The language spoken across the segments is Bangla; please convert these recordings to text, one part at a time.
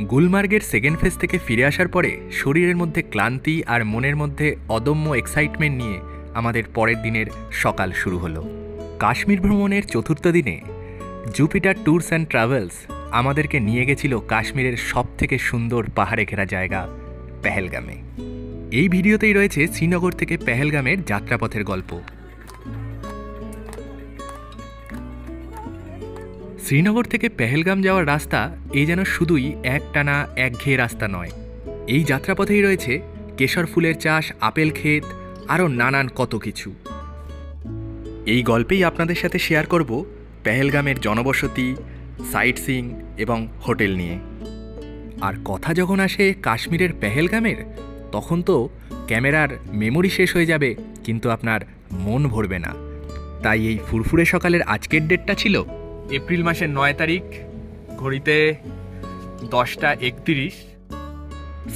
গুলমার্গের সেকেন্ড ফেজ থেকে ফিরে আসার পরে শরীরের মধ্যে ক্লান্তি আর মনের মধ্যে অদম্য এক্সাইটমেন্ট নিয়ে আমাদের পরের দিনের সকাল শুরু হলো। কাশ্মীর ভ্রমণের চতুর্থ দিনে জুপিটার ট্যুরস অ্যান্ড ট্রাভেলস আমাদেরকে নিয়ে গেছিল কাশ্মীরের সবথেকে সুন্দর পাহাড়ে ঘেরা জায়গা পেহেলগামে। এই ভিডিওতেই রয়েছে শ্রীনগর থেকে পেহেলগামের যাত্রাপথের গল্প। শ্রীনগর থেকে পেহেলগাম যাওয়ার রাস্তা এই যেন শুধুই একটানা একঘেয়ে রাস্তা নয়। এই যাত্রাপথেই রয়েছে কেশর ফুলের চাষ, আপেল ক্ষেত, আরও নানান কত কিছু। এই গল্পেই আপনাদের সাথে শেয়ার করব পেহেলগামের জনবসতি, সাইট সিইং এবং হোটেল নিয়ে। আর কথা যখন আসে কাশ্মীরের পেহেলগামের, তখন তো ক্যামেরার মেমোরি শেষ হয়ে যাবে, কিন্তু আপনার মন ভরবে না। তাই এই ফুরফুরে সকালের আজকের ডেটটা ছিল এপ্রিল মাসের 9 তারিখ, ঘড়িতে 10:31।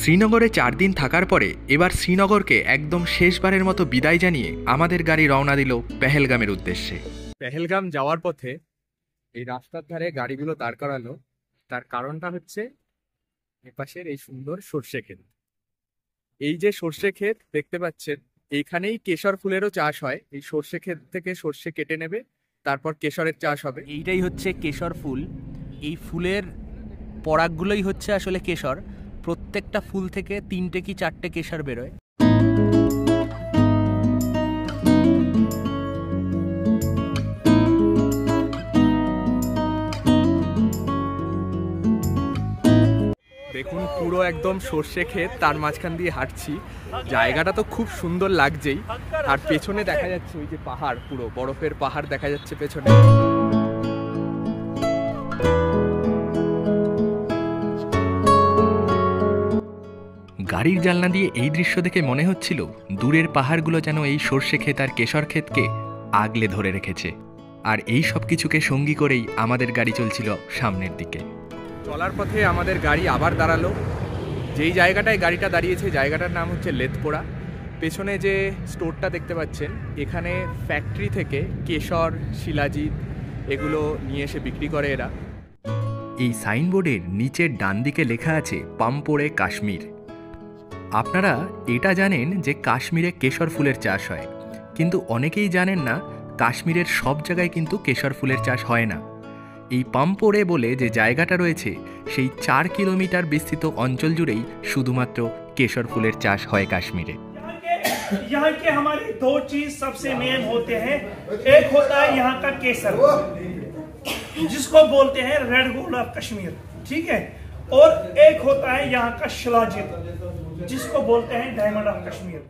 শ্রীনগরে 4 দিন থাকার পরে এবার শ্রীনগরকে একদম শেষবারের মতো বিদায় জানিয়ে আমাদের গাড়ি রওনা দিল পেহেলগামের উদ্দেশ্যে। পেহেলগাম যাওয়ার পথে এই রাস্তার ধারে গাড়িগুলো দাঁড় করালো, তার কারণটা হচ্ছে এপাশের এই সুন্দর সর্ষে ক্ষেত। এই যে সর্ষে ক্ষেত দেখতে পাচ্ছেন, এইখানেই কেশর ফুলেরও চাষ হয়। এই সর্ষে ক্ষেত থেকে সর্ষে কেটে নেবে, তারপর কেশরের চাষ হবে। এইটাই হচ্ছে কেশর ফুল। এই ফুলের পরাগগুলোই হচ্ছে আসলে কেশর। প্রত্যেকটা ফুল থেকে 3টে কি 4টে কেশর বেরোয়। দেখুন পুরো একদম সর্ষে ক্ষেত, তার মাঝখান দিয়ে হাঁটছি। জায়গাটা তো খুব সুন্দর লাগছেই। আর পেছনে দেখা যাচ্ছে ওই যে পাহাড়, পুরো বরফের পাহাড় দেখা যাচ্ছে পেছনে। গাড়ির জানলা দিয়ে এই দৃশ্য দেখে মনে হচ্ছিল দূরের পাহাড়গুলো যেন এই সর্ষে ক্ষেত আর কেশর ক্ষেতকে আগলে ধরে রেখেছে। আর এই সব কিছুকে সঙ্গী করেই আমাদের গাড়ি চলছিল সামনের দিকে। চলার পথে আমাদের গাড়ি আবার দাঁড়ালো। যেই জায়গাটায় গাড়িটা দাঁড়িয়েছে জায়গাটার নাম হচ্ছে লেথপোড়া। পেছনে যে স্টোরটা দেখতে পাচ্ছেন, এখানে ফ্যাক্টরি থেকে কেশর, শিলাজিৎ এগুলো নিয়ে এসে বিক্রি করে এরা। এই সাইনবোর্ডের নিচের ডান দিকে লেখা আছে পাম্পোরে কাশ্মীর। আপনারা এটা জানেন যে কাশ্মীরে কেশর ফুলের চাষ হয়, কিন্তু অনেকেই জানেন না কাশ্মীরের সব জায়গায় কিন্তু কেশর ফুলের চাষ হয় না। এই পাম্পোরে বলে যে জায়গাটা রয়েছে, সেই 4 কিলোমিটার বিস্তৃত অঞ্চল জুড়েই শুধুমাত্র কেশর ফুলের চাষ হয় কাশ্মীরে। यहाँ के हमारे 2 चीज सबसे मेन होते हैं। एक होता है यहाँ का केसर, जिसको बोलते हैं रेड गोल्ड ऑफ कश्मीर, ठीक है। और एक होता है यहाँ का शिलाजीत, जिसको बोलते हैं डायमंड ऑफ कश्मीर।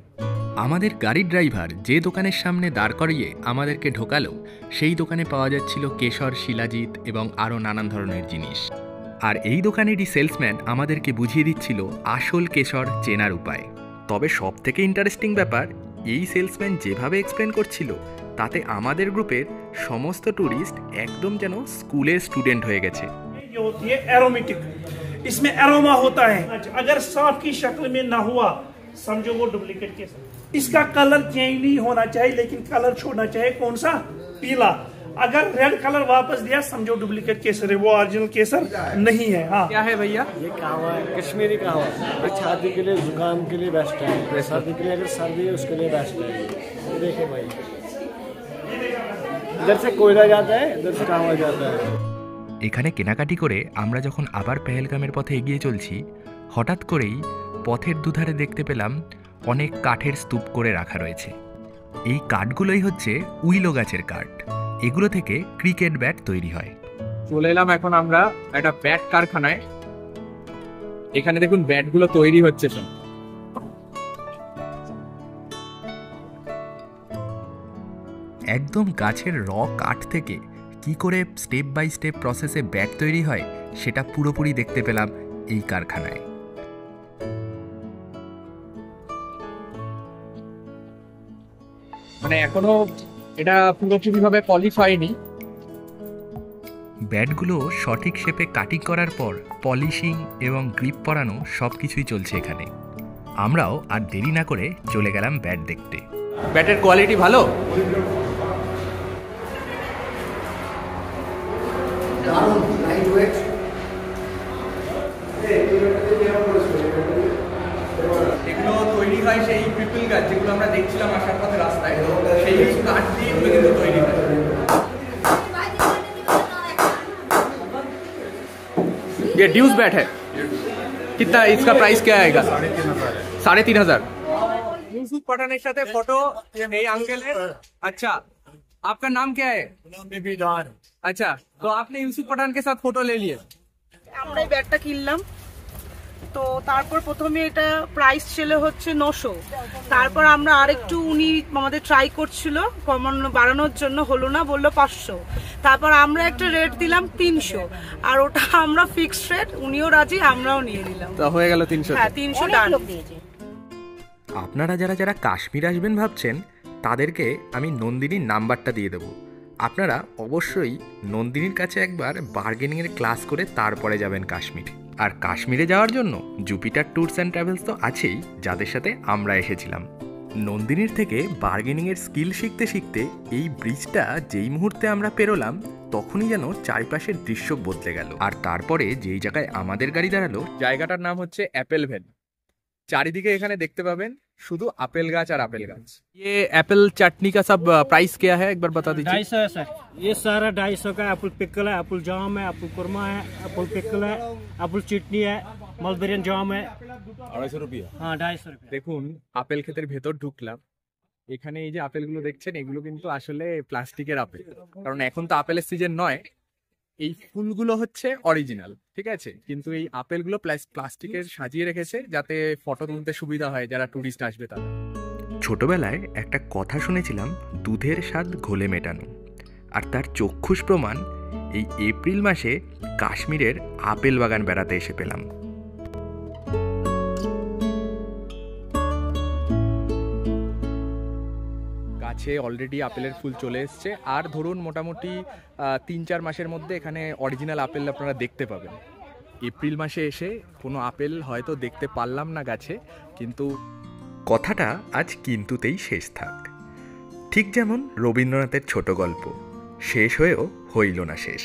আমাদের গাড়ির ড্রাইভার যে দোকানের সামনে দাঁড় করিয়ে আমাদেরকে ঢোকালো, সেই দোকানে পাওয়া যাচ্ছিল কেশর, শিলাজিৎ এবং আরও নানান ধরনের জিনিস। আর এই দোকানেরই সেলসম্যান আমাদেরকে বুঝিয়ে দিচ্ছিল আসল কেশর চেনার উপায়। তবে সব থেকে ইন্টারেস্টিং ব্যাপার, এই সেলসম্যান যেভাবে এক্সপ্লেন করছিল, তাতে আমাদের গ্রুপের সমস্ত ট্যুরিস্ট একদম যেন স্কুলের স্টুডেंट হয়ে গেছে। ये होती है एरोमेटिक, इसमें एरोमा होता है। अगर सांप की शक्ल में ना हुआ, समझो वो डुप्लीकेट केसर। इसका कलर चेंज नहीं होना चाहिए, लेकिन कलर छोड़ना चाहिए कौन सा, पीला। अगर रेड कलर वापस दिया, समझो डुप्लीकेट केसर है, वो ओरिजिनल केसर नहीं है। हाँ, क्या है भैया? ये कहवा है, कश्मीरी कहवा। छाती के लिए, जुकाम के लिए बेस्ट है। सर्दी के लिए, अगर सर्दी है उसके लिए बेस्ट है। देखिए भाई, इधर से कोयला जाता है, इधर से कहवा जाता है। এখানে কেনাকাটি করে আমরা যখন আবার পেহেলগামের পথে এগিয়ে চলছি, হঠাৎ করেই পথের দুধারে দেখতে পেলাম অনেক কাঠের স্তূপ করে রাখা রয়েছে। এই কাঠগুলোই হচ্ছে উইলো গাছের কাঠ। এগুলো থেকে ক্রিকেট ব্যাট তৈরি হয়। চলে এলাম এখন আমরা একটা ব্যাট কারখানায়। এখানে দেখুন ব্যাটগুলো তৈরি হচ্ছে সব। একদম গাছের র কাঠ থেকে কি করে স্টেপ বাই স্টেপ প্রসেসে ব্যাট তৈরি হয়, সেটা পুরোপুরি দেখতে পেলাম এই কারখানায়। মানে এখনো এটা পুরোপুরিভাবে পলিশ হয়নি। ব্যাটগুলো সঠিক শেপে কাটিং করার পর পলিশিং এবং গ্রিপ পরানো সবকিছুই চলছে এখানে। আমরাও আর দেরি না করে চলে গেলাম ব্যাট দেখতে। ব্যাটের কোয়ালিটি ভালো। এগুলো তৈরি হয় সেই পিপল গাছ যেগুলো আমরা দেখছিলাম আসার পথে রাস্তায়, সেই কাঠ দিয়ে এগুলো কিন্তু তৈরি হয়। ये ड्यूस बैट है, कितना इसका प्राइस क्या आएगा? 3,500। यूसुफ पठाনের সাথে ফটো এই আঙ্কেলের। अच्छा, आपका नाम क्या है? अच्छा, तो आपने यूसुफ पठान के साथ फोटो ले लिए? আমরা এই ব্যাগটা কিনলাম, তো তারপর প্রথমে এটা প্রাইস ছিল হচ্ছে 900, তারপর আমরা আরেকটু উনি আমাদের ট্রাই করছিল কমানো বাড়ানোর জন্য, হলো না, বললো 500, তারপর আমরা একটা রেট দিলাম 300, আর ওটা আমরা ফিক্সড রেট, উনিও রাজি আমরাও নিয়ে নিলাম, তো হয়ে গেল 300। হ্যাঁ 300 ডান। আপনারা যারা যারা কাশ্মীর আসবেন ভাবছেন তাদেরকে আমি নন্দিনীর নাম্বারটা দিয়ে দেবো। আপনারা অবশ্যই নন্দিনীর কাছে একবার বার্গেনিংয়ের ক্লাস করে তারপরে যাবেন কাশ্মীর। আর কাশ্মীরে যাওয়ার জন্য জুপিটার ট্যুরস অ্যান্ড ট্রাভেলস তো আছেই, যাদের সাথে আমরা এসেছিলাম। নন্দিনীর থেকে বার্গেনিংয়ের স্কিল শিখতে শিখতে এই ব্রিজটা যেই মুহূর্তে আমরা পেরোলাম তখনই যেন চারিপাশের দৃশ্য বদলে গেল। আর তারপরে যেই জায়গায় আমাদের গাড়ি দাঁড়ালো, জায়গাটার নাম হচ্ছে অ্যাপেল ভ্যালি। চারিদিকে এখানে দেখতে পাবেন শুধু আপেল গাছ আর আপেল গাছ। ये एप्पल चटनी का सब प्राइस क्या है, एक बार बता दीजिए। 250 है सर, ये सारा 250 का। एप्पल पिकल है, एप्पल जाम है, एप्पल कुरमा है, एप्पल पिकल है, एप्पल चटनी है, मलबेरियन जाम है। 250 रुपया। हाँ 250 रुपया। দেখুন আপেল ক্ষেতের ভেতর ঢুকলাম, এখানে এই যে আপেলগুলো দেখছেন এগুলো কিন্তু আসলে প্লাস্টিকের আপেল, কারণ এখন তো আপেলের সিজন নয়। এই ফুলগুলো হচ্ছে অরিজিনাল, ঠিক আছে, কিন্তু এই আপেলগুলো প্লাস্টিকের সাজিয়ে রেখেছে যাতে ফটো তুলতে সুবিধা হয় যারা টুরিস্ট আসবে তারা। ছোটবেলায় একটা কথা শুনেছিলাম, দুধের স্বাদ ঘোলে মেটানো, আর তার চক্ষুষ প্রমাণ এই এপ্রিল মাসে কাশ্মীরের আপেল বাগান বেড়াতে এসে পেলাম। গাছে অলরেডি আপেলের ফুল চলে এসছে, আর ধরুন মোটামুটি 3-4 মাসের মধ্যে এখানে অরিজিনাল আপেল আপনারা দেখতে পাবেন। এপ্রিল মাসে এসে কোনো আপেল হয়তো দেখতে পারলাম না গাছে, কিন্তু কথাটা আজ কিন্তুতেই শেষ থাক। ঠিক যেমন রবীন্দ্রনাথের ছোট গল্প, শেষ হয়েও হইল না শেষ।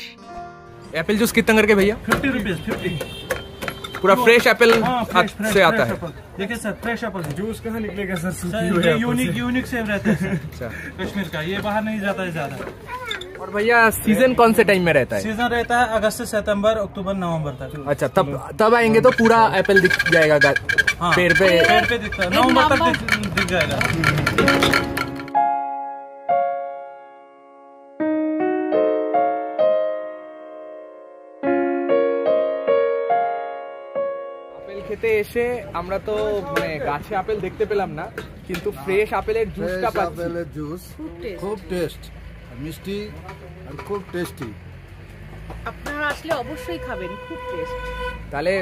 एप्पल जूस कितना करके भैया? 50 रुपीज। 50 पूरा फ्रेश एप्पल हाथ से आता है। देखिए सर, फ्रेश एप्पल जूस कहाँ निकलेगा सर? ये यूनिक सेब रहता है कश्मीर का, ये बाहर नहीं जाता है ज्यादा। और भैया सीजन कौन से टाइम में रहता है? सीजन रहता है अगस्त से सितंबर, अक्टूबर, नवंबर तक। अच्छा, तब आएंगे तो पूरा एप्पल दिख जाएगा पेड़ पे दिखता है, नवंबर तक दिख जाएगा। খেতে এসে আমরা তো মানে গাছে আপেল দেখতে পেলাম না, কিন্তু ফ্রেশ আপেলের জুসটা পাচ্ছি। আপেলের জুস খুব টেস্ট, মিষ্টি আর খুব টেস্টি। আপনারা আসলে অবশ্যই খাবেন, খুব টেস্ট। তাহলে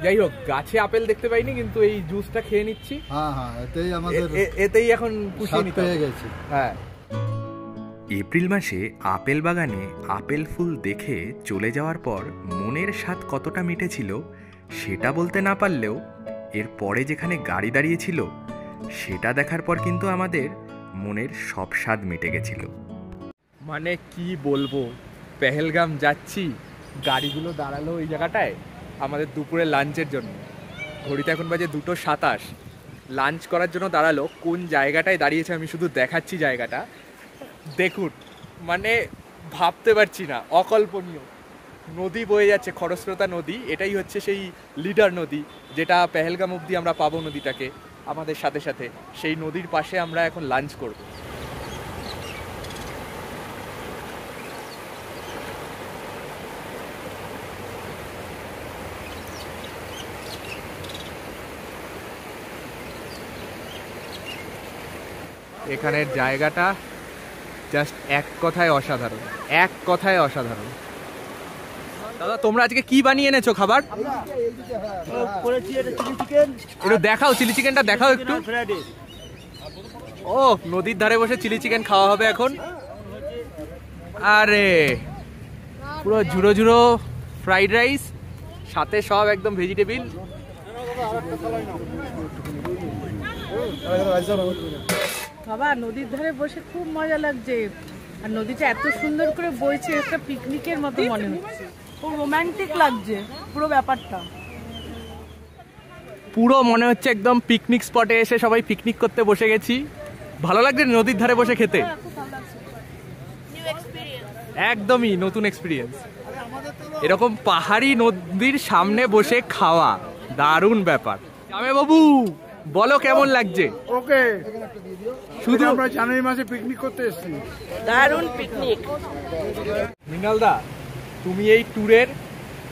যাই হোক, গাছে আপেল দেখতে পাইনি, কিন্তু এই জুসটা খেয়ে নিচ্ছি। হ্যাঁ হ্যাঁ, এতেই আমাদের এতেই এখন পুষিয়ে নিতে পেয়ে গেছি। হ্যাঁ, এপ্রিল মাসে আপেল বাগানে আপেল ফুল দেখে চলে যাওয়ার পর মনের স্বাদ কতটা মিটেছিল সেটা বলতে না পারলেও এর পরে যেখানে গাড়ি দাঁড়িয়েছিল সেটা দেখার পর কিন্তু আমাদের মনের সব স্বাদ মিটে গেছিল। মানে কি বলবো, পেহেলগাম যাচ্ছি, গাড়িগুলো দাঁড়ালো এই জায়গাটায় আমাদের দুপুরে লাঞ্চের জন্য। ঘড়িতে এখন বাজে 2:27, লাঞ্চ করার জন্য দাঁড়ালো। কোন জায়গাটায় দাঁড়িয়েছে আমি শুধু দেখাচ্ছি জায়গাটা দেখুন, মানে ভাবতে পারছি না, অকল্পনীয়। নদী বয়ে যাচ্ছে, খরস্রোতা নদী, এটাই হচ্ছে সেই লিডার নদী যেটা পেহেলগাম অবধি আমরা পাবো নদীটাকে আমাদের সাথে সাথে। সেই নদীর পাশে আমরা এখন লাঞ্চ করব। এখানের জায়গাটা জাস্ট এক কথায় অসাধারণ, এক কথায় অসাধারণ। দাদা, তোমরা আজকে কি বানিয়ে এনেছো খাবার? একটু দেখাও, চিলি চিকেনটা দেখাও একটু। ও, নদীর ধারে বসে চিলি চিকেন খাওয়া হবে এখন। আরে পুরো ঝুড়ো ঝুড়ো ফ্রাইড রাইস, সাথে সব একদম ভেজিটেবিল। বাবা, নদীর ধারে বসে খুব মজা লাগছে, আর নদীটা এত সুন্দর করে বইছে, একটা পিকনিকের মতো মনে হচ্ছে, খুব রোমান্টিক লাগছে পুরো ব্যাপারটা। পুরো মনে হচ্ছে একদম পিকনিক স্পটে এসে সবাই পিকনিক করতে বসে গেছি। ভালো লাগছে নদীর ধারে বসে খেতে? একদমই নতুন এক্সপিরিয়েন্স। এরকম পাহাড়ি নদীর সামনে বসে খাওয়া দারুণ ব্যাপার। জামাই বাবু বলো কেমন লাগছে? ওকে, শুধু আমরা জানুয়ারি মাসে পিকনিক করতে এসেছি। দারুণ পিকনিক। মৃণাল দা, তুমি এই ট্যুরের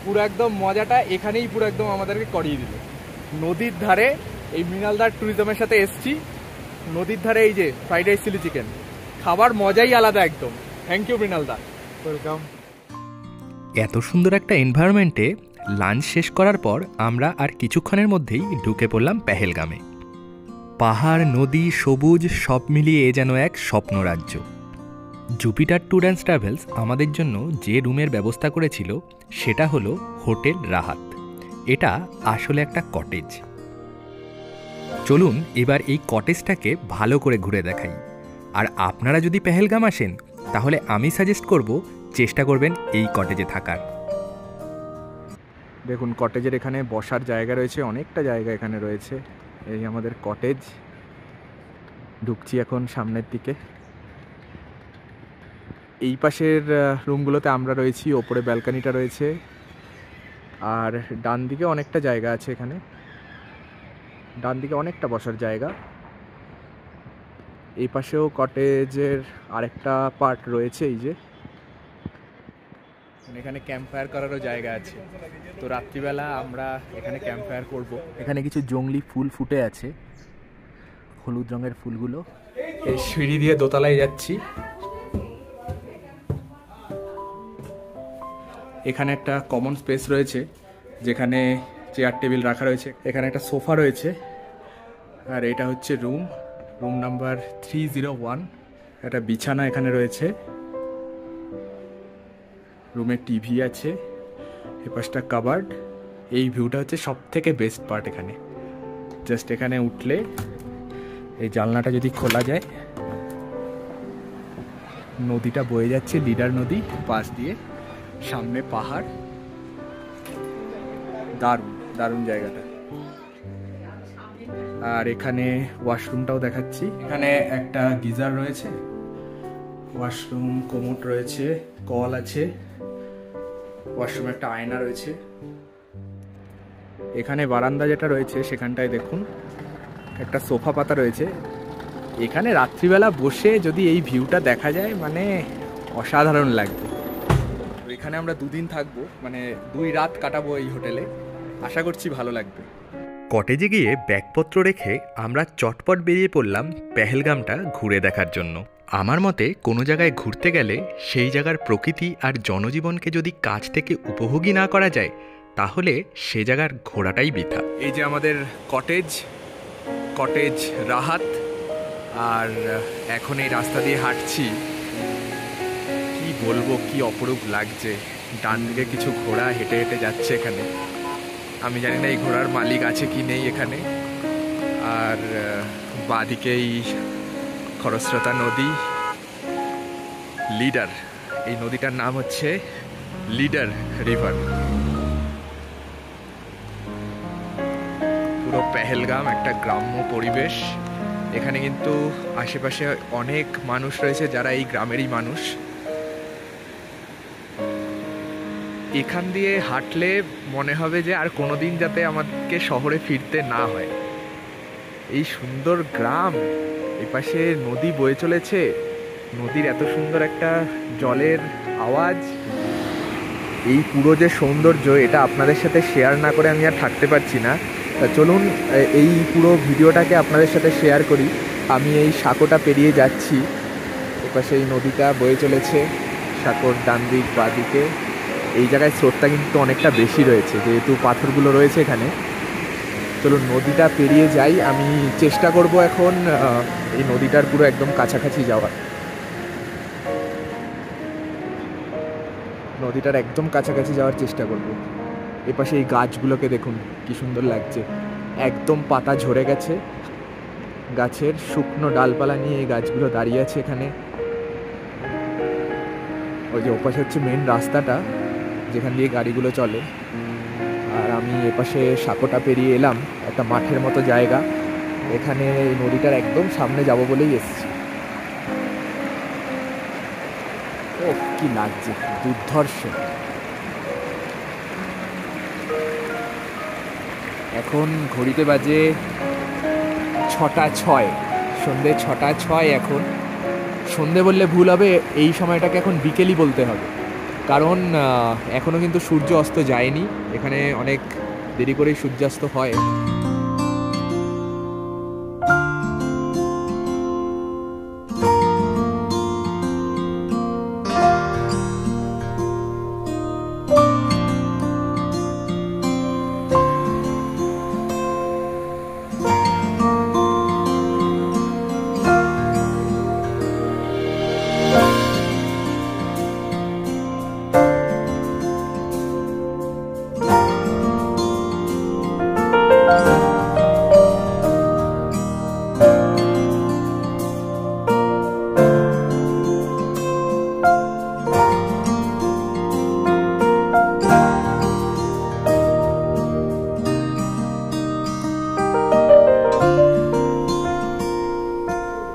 পুরো একদম মজাটা এখানেই পুরো একদম আমাদেরকে করিয়ে দিলে। নদীর ধারে এই মৃণালদার ট্যুরিজমের সাথে এসছি, নদীর ধারে এই যে ফ্রাইড রাইস চিলি চিকেন খাবার মজাই আলাদা একদম। থ্যাংক ইউ মৃণালদা, ওয়েলকাম। এত সুন্দর একটা এনভায়রনমেন্টে লাঞ্চ শেষ করার পর আমরা আর কিছুক্ষণের মধ্যেই ঢুকে পড়লাম পেহেলগামে। পাহাড়, নদী, সবুজ সব মিলিয়ে এ যেন এক স্বপ্নরাজ্য। জুপিটার ট্যুর অ্যান্ড ট্রাভেলস আমাদের জন্য যে রুমের ব্যবস্থা করেছিল সেটা হলো হোটেল রাহাত। এটা আসলে একটা কটেজ। চলুন এবার এই কটেজটাকে ভালো করে ঘুরে দেখাই। আর আপনারা যদি পেহেলগাম আসেন তাহলে আমি সাজেস্ট করব চেষ্টা করবেন এই কটেজে থাকার। দেখুন কটেজের এখানে বসার জায়গা রয়েছে, অনেকটা জায়গা এখানে রয়েছে। এই আমাদের কটেজ, ঢুকছি এখন সামনের দিকে। এই পাশের রুমগুলোতে আমরা রয়েছি, ওপরে ব্যালকানিটা রয়েছে, আর ডান দিকে অনেকটা জায়গা আছে। এখানে ডান দিকে অনেকটা বসার জায়গা। এই পাশেও কটেজের আরেকটা পার্ট রয়েছে, এই যে এখানে ক্যাম্প ফায়ার করারও জায়গা আছে। তো রাত্রিবেলা আমরা এখানে ক্যাম্প ফায়ার করব। এখানে কিছু জংলি ফুল ফুটে আছে, হলুদ রঙের ফুলগুলো। এই সিঁড়ি দিয়ে দোতলায় যাচ্ছি। এখানে একটা কমন স্পেস রয়েছে যেখানে চেয়ার টেবিল রাখা রয়েছে। এখানে একটা সোফা রয়েছে, আর এটা হচ্ছে রুম নাম্বার 301। একটা বিছানা এখানে রয়েছে, রুমে টিভি আছে, এপাশটা কাবার্ড। এই ভিউটা হচ্ছে সব থেকে বেস্ট পার্ট এখানে। জাস্ট এখানে উঠলে এই জানলাটা যদি খোলা যায়, নদীটা বয়ে যাচ্ছে, লিডার নদী পাশ দিয়ে, সামনে পাহাড়। দারুণ দারুণ জায়গাটা। আর এখানে ওয়াশরুমটাও দেখাচ্ছি। এখানে একটা গিজার রয়েছে, ওয়াশরুম, কোমোড রয়েছে, কল আছে, ওয়াশরুমে একটা আয়না রয়েছে। এখানে বারান্দা যেটা রয়েছে সেখানটায় দেখুন একটা সোফা পাতা রয়েছে। এখানে রাত্রিবেলা বসে যদি এই ভিউটা দেখা যায় মানে অসাধারণ লাগবে। এখানে আমরা 2 দিন থাকবো, মানে 2 রাত কাটাবো এই হোটেলে। আশা করছি ভালো লাগবে। কটেজে গিয়ে ব্যাগপত্র রেখে আমরা চটপট বেরিয়ে পড়লাম পেহেলগামটা ঘুরে দেখার জন্য। আমার মতে কোনো জায়গায় ঘুরতে গেলে সেই জায়গার প্রকৃতি আর জনজীবনকে যদি কাছ থেকে উপভোগই না করা যায় তাহলে সে জায়গার ঘোরাটাই বৃথা। এই যে আমাদের কটেজ রাহাত, আর এখন এই রাস্তা দিয়ে হাঁটছি। কি বলবো, কি অপরূপ লাগছে। ডান দিকে কিছু ঘোড়া হেঁটে হেঁটে যাচ্ছে এখানে। আমি জানি না এই ঘোড়ার মালিক আছে কি নেই এখানে। আর বাঁদিকেই খরস্রোতা নদী, লিডার। এই নদীটার নাম হচ্ছে লিডার রিভার। পুরো পেহেলগাম একটা গ্রাম্য পরিবেশ। এখানে কিন্তু আশেপাশে অনেক মানুষ রয়েছে যারা এই গ্রামেরই মানুষ। এখান দিয়ে হাঁটলে মনে হবে যে আর কোনোদিন যাতে আমাদেরকে শহরে ফিরতে না হয়। এই সুন্দর গ্রাম, এই পাশে নদী বয়ে চলেছে, নদীর এত সুন্দর একটা জলের আওয়াজ। এই পুরো যে সৌন্দর্য, এটা আপনাদের সাথে শেয়ার না করে আমি আর থাকতে পারছি না। তা চলুন এই পুরো ভিডিওটাকে আপনাদের সাথে শেয়ার করি। আমি এই সাঁকোটা পেরিয়ে যাচ্ছি, এপাশে এই নদীটা বয়ে চলেছে, সাঁকোর ডান দিক বাঁ দিকে। এই জায়গায় স্রোতটা কিন্তু অনেকটা বেশি রয়েছে যেহেতু পাথরগুলো রয়েছে এখানে। চলুন নদীটা পেরিয়ে যাই। আমি চেষ্টা করব এখন এই নদীটার পুরো একদম কাছাকাছি যাওয়ার। নদীটার একদম কাছাকাছি যাওয়ার চেষ্টা করব। এপাশে এই গাছগুলোকে দেখুন কি সুন্দর লাগছে, একদম পাতা ঝরে গেছে, গাছের শুকনো ডালপালা নিয়ে এই গাছগুলো দাঁড়িয়ে আছে এখানে। ওই যে ওপাশে হচ্ছে মেন রাস্তাটা যেখান দিয়ে গাড়িগুলো চলে। আর আমি এপাশে সাঁকোটা পেরিয়ে এলাম একটা মাঠের মতো জায়গা, এখানে এই নদীটার একদম সামনে যাব বলেই এসেছি। ও কি লাগছে, দুর্ধর্ষ। এখন ঘড়িতে বাজে 6:06, সন্ধে 6:06 এখন। সন্ধে বললে ভুল হবে, এই সময়টাকে এখন বিকেলই বলতে হবে, কারণ এখনও কিন্তু সূর্য অস্ত যায়নি, এখানে অনেক দেরি করেই সূর্যাস্ত হয়।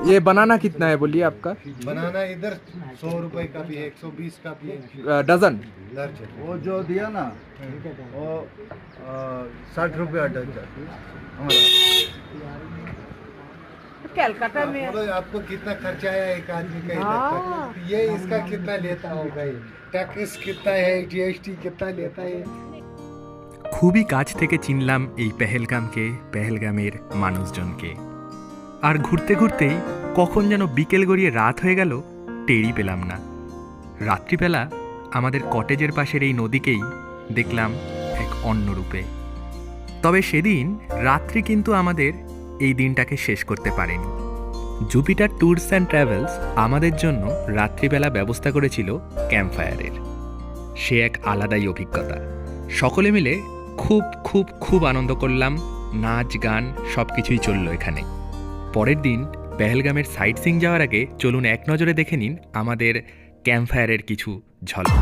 ये बनाना कितना है बोलिए आपका? बनाना इधर 100 रुपए का भी है, 120 का भी है, डजन। वो जो दिया ना वो 60 रुपया डजन हमारा। कलकत्ता में आपको कितना खर्चा आया एक आदमी का इधर तक? ये इसका कितना लेता होगा, टैक्स कितना है, जीएसटी कितना लेता है? খুবই কাছ থেকে চিনলাম এই পেহেলগামকে, পেহেলগামের মানুষজনকে। আর ঘুরতে ঘুরতেই কখন যেন বিকেল গড়িয়ে রাত হয়ে গেল টেরই পেলাম না। রাত্রিবেলা আমাদের কটেজের পাশের এই নদীকেই দেখলাম এক অন্য রূপে। তবে সেদিন রাত্রি কিন্তু আমাদের এই দিনটাকে শেষ করতে পারেনি। জুপিটার ট্যুরস অ্যান্ড ট্রাভেলস আমাদের জন্য রাত্রিবেলা ব্যবস্থা করেছিল ক্যাম্পফায়ারের। সে এক আলাদাই অভিজ্ঞতা। সকলে মিলে খুব খুব খুব আনন্দ করলাম, নাচ গান সব কিছুই চলল এখানে। পরের দিন পেহেলগামের সাইট সিইং যাওয়ার আগে চলুন এক নজরে দেখে নিন আমাদের ক্যাম্পফায়ারের কিছু ঝলক।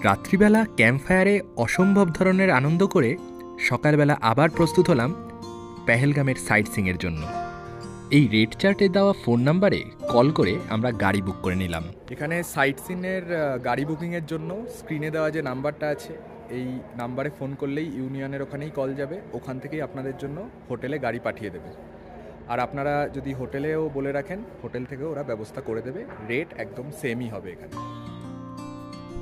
রাত্রিবেলা ক্যাম্পফায়ারে অসম্ভব ধরনের আনন্দ করে সকালবেলা আবার প্রস্তুত হলাম পেহেলগামের সাইট সিইংয়ের জন্য। এই রেড চার্টে দেওয়া ফোন নাম্বারে কল করে আমরা গাড়ি বুক করে নিলাম। এখানে সাইট সিনের গাড়ি বুকিংয়ের জন্য স্ক্রিনে দেওয়া যে নাম্বারটা আছে, এই নাম্বারে ফোন করলেই ইউনিয়নের ওখানেই কল যাবে, ওখান থেকেই আপনাদের জন্য হোটেলে গাড়ি পাঠিয়ে দেবে। আর আপনারা যদি হোটেলেও বলে রাখেন, হোটেল থেকেও ওরা ব্যবস্থা করে দেবে, রেট একদম সেমই হবে এখানে।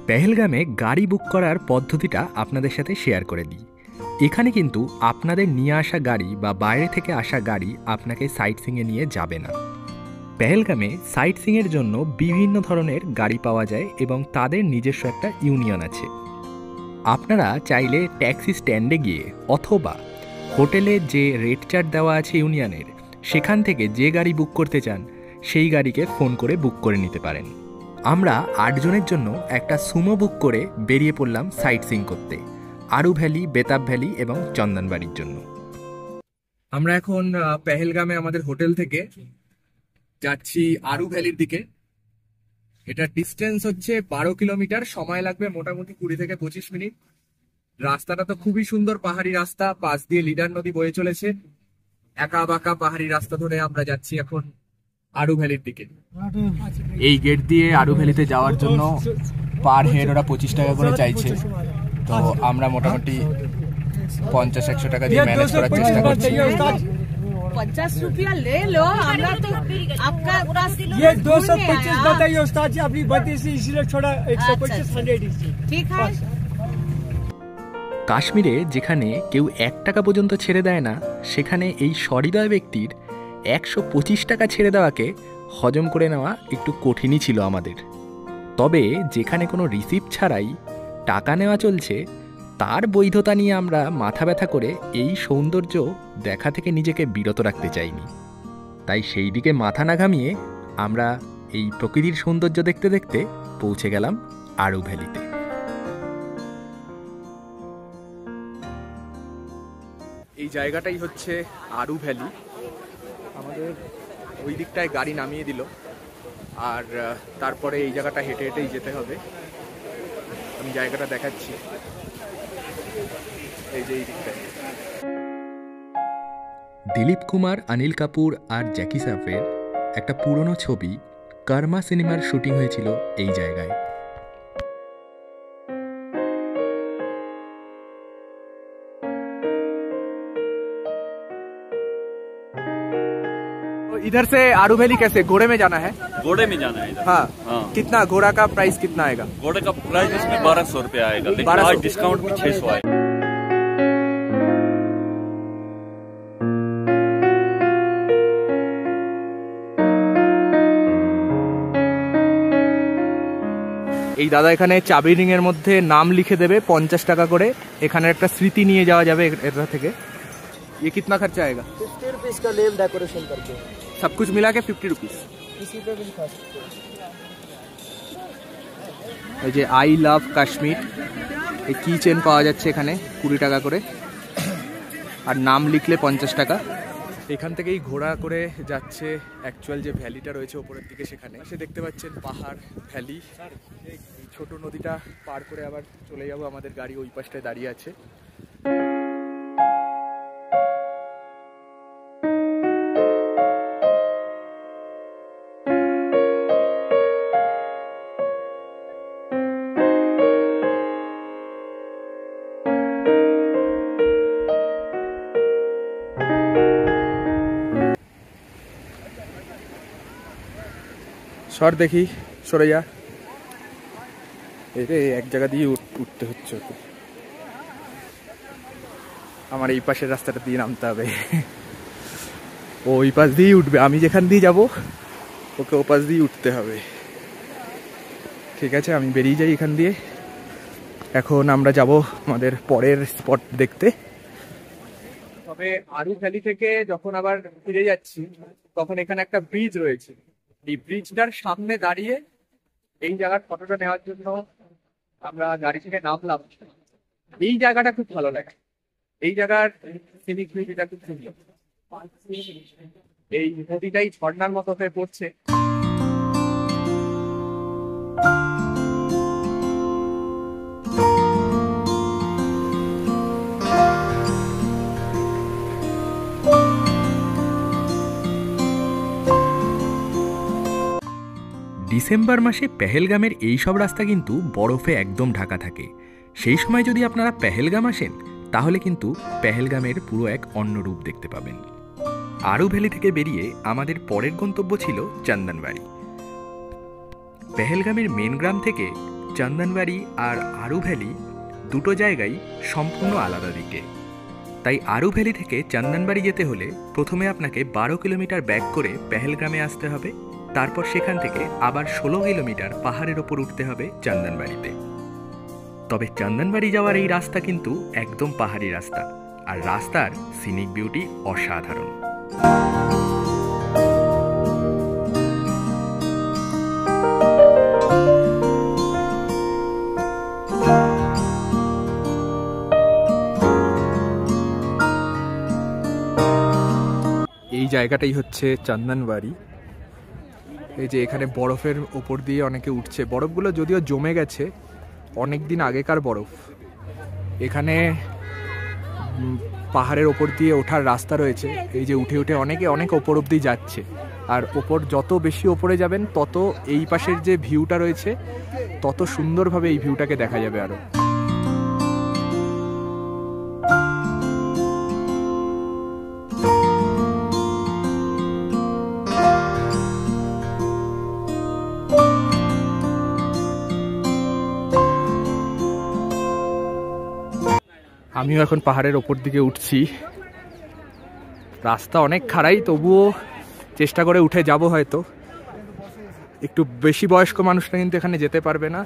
পেহেলগামে গাড়ি বুক করার পদ্ধতিটা আপনাদের সাথে শেয়ার করে দিই। এখানে কিন্তু আপনাদের নিয়ে আসা গাড়ি বা বাইরে থেকে আসা গাড়ি আপনাকে সাইট সিইংয়ে নিয়ে যাবে না। পেহেলগামে সাইট সিইংয়ের জন্য বিভিন্ন ধরনের গাড়ি পাওয়া যায় এবং তাদের নিজস্ব একটা ইউনিয়ন আছে। আপনারা চাইলে ট্যাক্সি স্ট্যান্ডে গিয়ে অথবা হোটেলে যে রেট চার্ট দেওয়া আছে ইউনিয়নের, সেখান থেকে যে গাড়ি বুক করতে চান সেই গাড়িকে ফোন করে বুক করে নিতে পারেন। আমরা 8 জনের জন্য একটা সুমো বুক করে বেরিয়ে পড়লাম সাইট সিইং করতে, আরু ভ্যালি, বেতাব ভ্যালি এবং চন্দনবাড়ির জন্য। আমরা এখন পেহেলগামে আমাদের হোটেল থেকে যাচ্ছি আরু ভ্যালির দিকে। এটা ডিস্টেন্স হচ্ছে 12 কিলোমিটার, সময় লাগবে মোটামুটি 20 থেকে 25 মিনিট। রাস্তাটা তো খুবই সুন্দর, পাহাড়ি রাস্তা, পাশ দিয়ে লিডার নদী বয়ে চলেছে। একা বাঁকা পাহাড়ি রাস্তা ধরে আমরা যাচ্ছি এখন আরু ভ্যালির দিকে। এই গেট দিয়ে আরু ভ্যালিতে যাওয়ার জন্য পার হেড ওরা 25 টাকা করে চাইছে, তো আমরা মোটামুটি 50-100 টাকা দিয়ে ম্যানেজ করার চেষ্টা করছি। 50 रुपया ले लो, हमरा तो आपका ये 225 बताइए उस्ताद जी, अपनी बत्ती से इसलिए छोड़ा 125 100 ठीक है। কাশ্মীরে যেখানে কেউ 1 টাকা পর্যন্ত ছেড়ে দেয় না, সেখানে এই সহৃদয় ব্যক্তির 125 টাকা ছেড়ে দেওয়াকে হজম করে নেওয়া একটু কঠিনই ছিল আমাদের। তবে যেখানে কোনো রিসিপ্ট ছাড়াই টাকা নেওয়া চলছে তার বৈধতা নিয়ে আমরা মাথা ব্যথা করে এই সৌন্দর্য দেখা থেকে নিজেকে বিরত রাখতে চাইনি। তাই সেই দিকে মাথা না ঘামিয়ে আমরা এই প্রকৃতির সৌন্দর্য দেখতে দেখতে পৌঁছে গেলাম আরু ভ্যালিতে। এই জায়গাটাই হচ্ছে আরু ভ্যালি। আমাদের ওই দিকটায় গাড়ি নামিয়ে দিল, আর তারপরে এই জায়গাটা হেঁটে হেঁটেই যেতে হবে। আমি জায়গাটা দেখাচ্ছি, এই যে এই দিকটায়। দিলীপ কুমার, অনিল কাপুর আর জ্যাকি শ্রফের একটা পুরনো ছবি কর্মা সিনেমার শুটিং হয়েছিল এই জায়গায়। इधर से आरू वैली कैसे? घोड़े में जाना है? घोड़े में जाना है इधर। हाँ, हाँ। कितना घोड़ा का प्राइस कितना आएगा? घोड़े का प्राइस इसमें 1200 रुपया आएगा, लेकिन 1200 आज डिस्काउंट में 600 आएगा। এই দাদা এখানে চাবি রিং এর মধ্যে নাম লিখে দেবে 50 টাকা করে। এখানে একটা স্মৃতি নিয়ে যাওয়া যাবে এটা থেকে। ये कितना खर्चा आएगा? 50 रुपीज का लेव डेकोरेशन करके, सब कुछ मिला के 50 रुपीज। किसी पे भी लिखा सकते हो। এই যে আই লাভ কাশ্মীর, এই কি চেন পাওয়া যাচ্ছে এখানে 20 টাকা করে, আর নাম লিখলে 50 টাকা। এখান থেকেই ঘোড়া করে যাচ্ছে অ্যাকচুয়াল যে ভ্যালিটা রয়েছে ওপরের দিকে, সেখানে সে দেখতে পাচ্ছেন পাহাড় ভ্যালি। এই ছোট নদীটা পার করে আবার চলে যাব, আমাদের গাড়ি ওই পাশটায় দাঁড়িয়ে আছে। সর দেখি, সরে যা। এরে এক জায়গা দিয়ে উঠতে হচ্ছে ওকে। আমার এই পাশের রাস্তাটা দিয়ে নামতে হবে। ও ওই পাশ দিয়েই উঠবে, আমি যেখান দিয়ে যাব ওকে ও পাশ দিয়ে উঠতে হবে। ঠিক আছে, আমি বেরিয়ে যাই এখান দিয়ে। এখন আমরা যাব আমাদের পরের স্পট দেখতে। তবে আরু ভ্যালি থেকে যখন আবার ফিরে যাচ্ছি তখন এখানে একটা ব্রিজ রয়েছে। এই ব্রিজটার সামনে দাঁড়িয়ে এই জায়গার ফটোটা নেওয়ার জন্য আমরা গাড়ি থেকে নামলাম। এই জায়গাটা খুব ভালো লাগে, এই জায়গার সিনিক ভিউটা খুব সুন্দর। এই নদীটাই ঝর্ণার মতো হয়ে পড়ছে। ডিসেম্বর মাসে পেহেলগামের এই সব রাস্তা কিন্তু বরফে একদম ঢাকা থাকে। সেই সময় যদি আপনারা পেহেলগাম আসেন তাহলে কিন্তু পেহেলগামের পুরো এক অন্য রূপ দেখতে পাবেন। আরু ভ্যালি থেকে বেরিয়ে আমাদের পরের গন্তব্য ছিল চন্দনবাড়ি। পেহেলগামের মেন গ্রাম থেকে চন্দনবাড়ি আর আরু ভ্যালি দুটো জায়গায় সম্পূর্ণ আলাদা দিকে। তাই আরু ভ্যালি থেকে চন্দনবাড়ি যেতে হলে প্রথমে আপনাকে 12 কিলোমিটার ব্যাক করে পেহেলগ্রামে আসতে হবে। তারপর সেখান থেকে আবার 16 কিলোমিটার পাহাড়ের ওপর উঠতে হবে চন্দনবাড়িতে। তবে চন্দনবাড়ি যাওয়ার এই রাস্তা কিন্তু একদম পাহাড়ি রাস্তা, আর রাস্তার সিনিক বিউটি অসাধারণ। এই জায়গাটাই হচ্ছে চন্দনবাড়ি। এই যে এখানে বরফের ওপর দিয়ে অনেকে উঠছে। বরফগুলো যদিও জমে গেছে, অনেক দিন আগেকার বরফ। এখানে পাহাড়ের ওপর দিয়ে ওঠার রাস্তা রয়েছে। এই যে উঠে উঠে অনেকে অনেক ওপর অব্দি যাচ্ছে। আর ওপর যত বেশি ওপরে যাবেন তত এই পাশের যে ভিউটা রয়েছে তত সুন্দরভাবে এই ভিউটাকে দেখা যাবে আরো। আমিও এখন পাহাড়ের ওপর দিকে উঠছি। রাস্তা অনেক খাড়াই, তবুও চেষ্টা করে উঠে যাব হয়তো। একটু বেশি বয়স্ক মানুষরা কিন্তু এখানে যেতে পারবে না।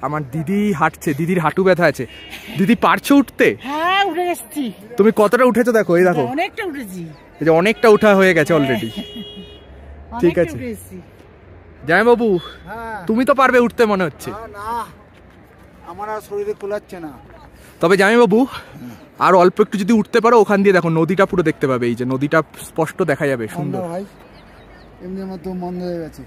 আমার দিদি হাঁটছে, দিদির হাঁটু ব্যথা আছে। দিদি পারছো উঠতে? হ্যাঁ উঠে এসেছি। তুমি কতটা উঠেছো দেখো, এই দেখো অনেকটা উঠেছি, এই যে অনেকটা উঠা হয়ে গেছে অলরেডি। ঠিক আছে জামাইবাবু, তুমি তো পারবে উঠতে মনে হচ্ছে। না আমার আর শরীরে কুলাচ্ছে না। তবে জামাইবাবু আর অল্প একটু যদি উঠতে পারো, ওখান দিয়ে দেখো নদীটা পুরো দেখতে পাবে। এই যে নদীটা স্পষ্ট দেখা যাবে, সুন্দর। ভাই এমনি আমার তো বন্ধ হয়ে গেছে।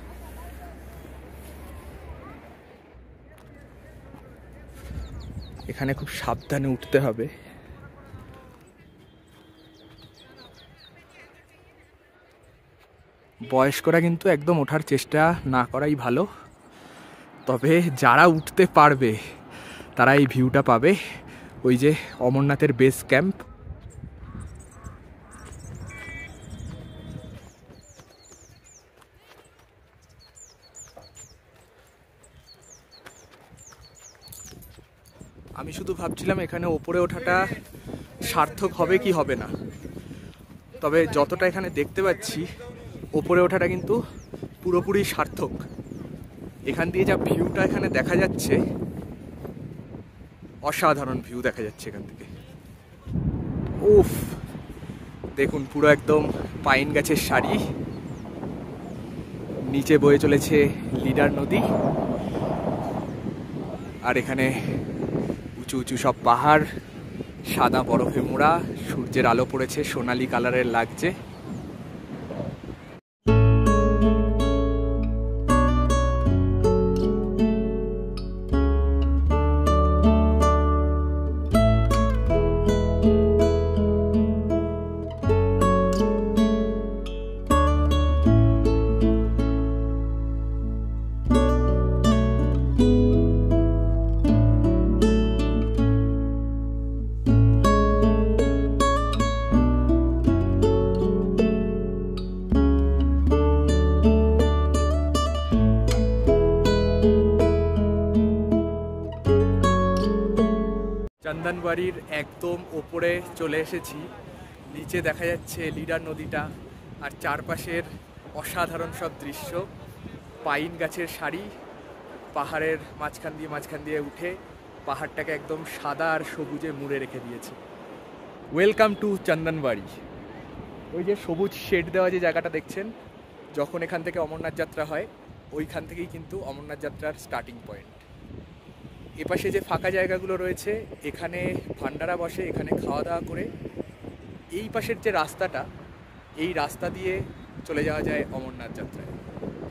এখানে খুব সাবধানে উঠতে হবে। বয়স্করা কিন্তু একদম ওঠার চেষ্টা না করাই ভালো। তবে যারা উঠতে পারবে তারা এই ভিউটা পাবে। ওই যে অমরনাথের বেস ক্যাম্প, আমি শুধু ভাবছিলাম এখানে ওপরে ওঠাটা সার্থক হবে কি হবে না। তবে যতটা এখানে দেখতে পাচ্ছি ওপরে ওঠাটা কিন্তু পুরোপুরি সার্থক। এখান দিয়ে যা ভিউটা এখানে দেখা যাচ্ছে, অসাধারণ ভিউ দেখা যাচ্ছে এখান থেকে। উফ, দেখুন পুরো একদম পাইন গাছের সারি, নিচে বয়ে চলেছে লিডার নদী, আর এখানে উঁচু উঁচু সব পাহাড়, সাদা বরফে মোড়া, সূর্যের আলো পড়েছে, সোনালী কালারের লাগছে। চন্দনবাড়ির একদম ওপরে চলে এসেছি। নিচে দেখা যাচ্ছে লিডার নদীটা, আর চারপাশের অসাধারণ সব দৃশ্য, পাইন গাছের সারি, পাহাড়ের মাঝখান দিয়ে উঠে পাহাড়টাকে একদম সাদা আর সবুজে মুড়ে রেখে দিয়েছে। Welcome to Chandanbari. ওই যে সবুজ শেড দেওয়া যে জায়গাটা দেখছেন, যখন এখান থেকে অমরনাথ যাত্রা হয় ওইখান থেকেই কিন্তু অমরনাথ যাত্রার স্টার্টিং পয়েন্ট। এপাশে যে ফাঁকা জায়গাগুলো রয়েছে, এখানে ভান্ডারা বসে, এখানে খাওয়া দাওয়া করে এই পাশের যে রাস্তাটা, এই রাস্তা দিয়ে চলে যাওয়া যায় অমরনাথ যাত্রায়।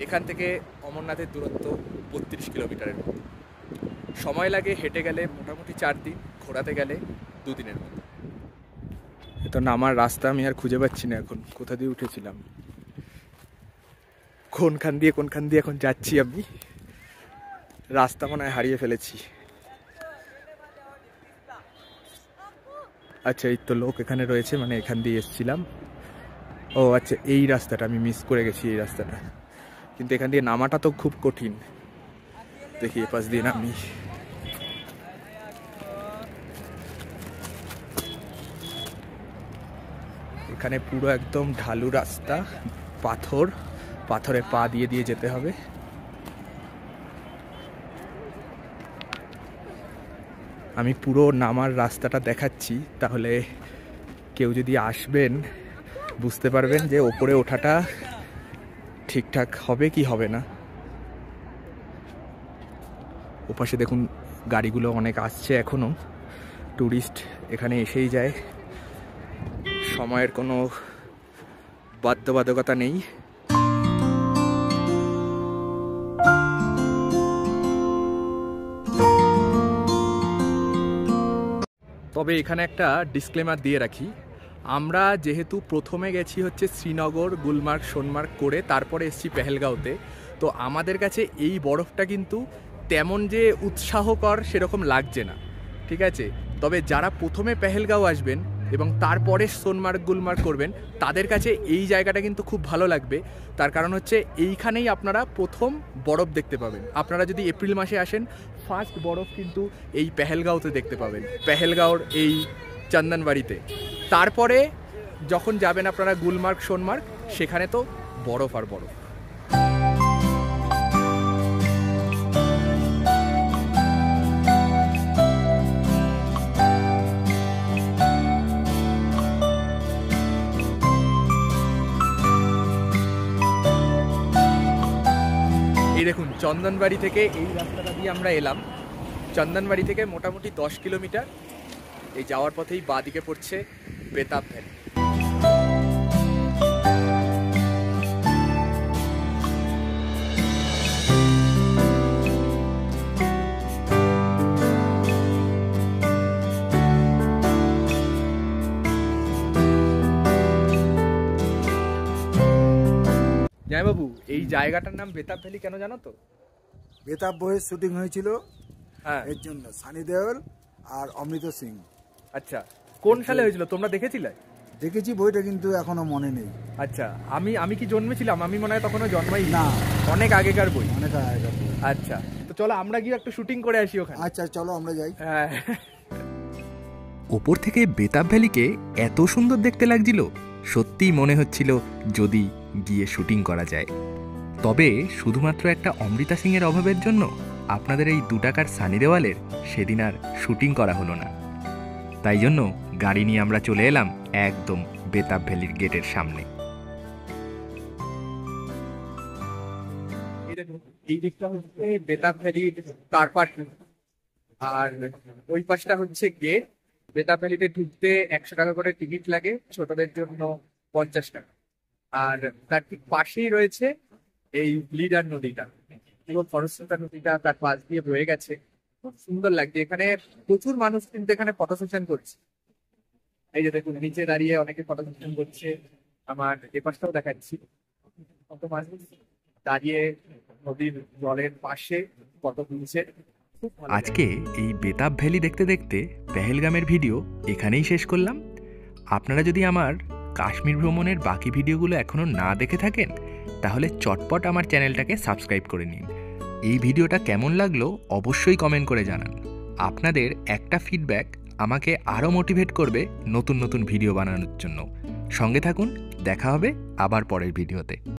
এখান থেকে অমরনাথের দূরত্ব 32 কিলোমিটারের মতো। সময় লাগে হেঁটে গেলে মোটামুটি 4 দিন, ঘোরাতে গেলে 2 দিনের মতো। তো নামার রাস্তা আমি আর খুঁজে পাচ্ছি না এখন, কোথা দিয়ে উঠেছিলাম, কোনখান দিয়ে এখন যাচ্ছি আমি, রাস্তা মনে হয় হারিয়ে ফেলেছি। আচ্ছা এই তো লোক এখানে রয়েছে, মানে এখান দিয়ে এসেছিলাম। ও আচ্ছা, এই রাস্তাটা আমি মিস করে গেছি, এই রাস্তাটা। কিন্তু এখান দিয়ে নামাটা তো খুব কঠিন। দেখি এ পাশ দিয়ে নামি। এখানে পুরো একদম ঢালু রাস্তা, পাথরে পা দিয়ে যেতে হবে। আমি পুরো নামার রাস্তাটা দেখাচ্ছি, তাহলে কেউ যদি আসবেন বুঝতে পারবেন যে ওপরে ওঠাটা ঠিকঠাক হবে কি হবে না। ওপাশে দেখুন গাড়িগুলো অনেক আসছে এখনো, টুরিস্ট এখানে এসেই যায়, সময়ের কোনো বাধ্যবাধকতা নেই। তবে এখানে একটা ডিসক্লেমার দিয়ে রাখি, আমরা যেহেতু প্রথমে গেছি হচ্ছে শ্রীনগর, গুলমার্গ, সোনমার্গ করে তারপরে এসেছি পেহেলগাঁওতে, তো আমাদের কাছে এই বরফটা কিন্তু তেমন যে উৎসাহকর সেরকম লাগছে না, ঠিক আছে। তবে যারা প্রথমে পেহেলগাঁও আসবেন এবং তারপরে সোনমার্গ, গুলমার্গ করবেন, তাদের কাছে এই জায়গাটা কিন্তু খুব ভালো লাগবে। তার কারণ হচ্ছে এইখানেই আপনারা প্রথম বরফ দেখতে পাবেন। আপনারা যদি এপ্রিল মাসে আসেন, ফার্স্ট বরফ কিন্তু এই পেহেলগাঁওতে দেখতে পাবেন, পেহেলগাঁওর এই চন্দনবাড়িতে। তারপরে যখন যাবেন আপনারা গুলমার্গ, সোনমার্গ, সেখানে তো বরফ আর বরফ। চন্দনবাড়ি থেকে এই রাস্তাটা দিয়ে আমরা এলাম। চন্দনবাড়ি থেকে মোটামুটি 10 কিলোমিটার। এই যাওয়ার পথেই বাঁদিকে পড়ছে বেতাব ভ্যালি। জয়বাবু, এই জায়গাটার নাম বেতাব ভ্যালি কেন জানো তো? বেতাব বইয়ের শুটিং হয়েছিল, হ্যাঁ, এর জন্য সানি দেওল আর অমৃত সিং। আচ্ছা, কোন সালে হয়েছিল তোমরা দেখেছিলে? দেখেছি বইটা, কিন্তু এখনো মনে নেই। আচ্ছা, আমি কি জন্মেছিলাম? আমি মনে হয় তখনও জন্মাই না, অনেক আগেকার বই। অনেক আগেকার বই। আচ্ছা, তো চলো আমরা গিয়ে একটু শুটিং করে আসি ওখানে। আচ্ছা চলো আমরা যাই। হ্যাঁ। ওপর থেকে বেতাব ভ্যালিকে এত সুন্দর দেখতে লাগছিল, সত্যিই মনে হচ্ছিল যদি গিয়ে শুটিং করা যায়। তবে শুধুমাত্র একটা অমৃতা সিংয়ের অভাবের জন্য আপনাদের এই 2 টাকার সানি দেওয়ালের সেদিন আর শুটিং করা হলো না। তাই জন্য গাড়ি নিয়ে আমরা চলে এলাম একদম বেতাব ভ্যালির গেটের সামনে। এই দিকটা হচ্ছে বেতাব ভ্যালির কার পার্কিং, আর ওই পাশটা হচ্ছে গেট। বেতাব ভ্যালিতে ঢুকতে 100 টাকা করে টিকিট লাগে, ছোটদের জন্য 50 টাকা। আর তার ঠিক পাশেই রয়েছে এই লিডার নদীটা, পুরো খরস্রোতা নদীটা তার পাশ দিয়ে বয়ে গেছে। খুব সুন্দর লাগছে। এখানে প্রচুর মানুষ কিন্তু এখানে ফটো সেশন করছে। এই যে দেখুন, নিচে দাঁড়িয়ে অনেকে ফটো সেশন করছে। আমার এপাশটাও দেখাচ্ছি, কত মানুষ দাঁড়িয়ে নদীর জলের পাশে ফটো তুলছে। আজকে এই বেতাব ভ্যালি দেখতে দেখতে পেহেলগামের ভিডিও এখানেই শেষ করলাম। আপনারা যদি আমার কাশ্মীর ভ্রমণের বাকি ভিডিওগুলো এখনও না দেখে থাকেন, তাহলে চটপট আমার চ্যানেলটাকে সাবস্ক্রাইব করে নিন। এই ভিডিওটা কেমন লাগলো অবশ্যই কমেন্ট করে জানান। আপনাদের একটা ফিডব্যাক আমাকে আরও মোটিভেট করবে নতুন নতুন ভিডিও বানানোর জন্য। সঙ্গে থাকুন, দেখা হবে আবার পরের ভিডিওতে।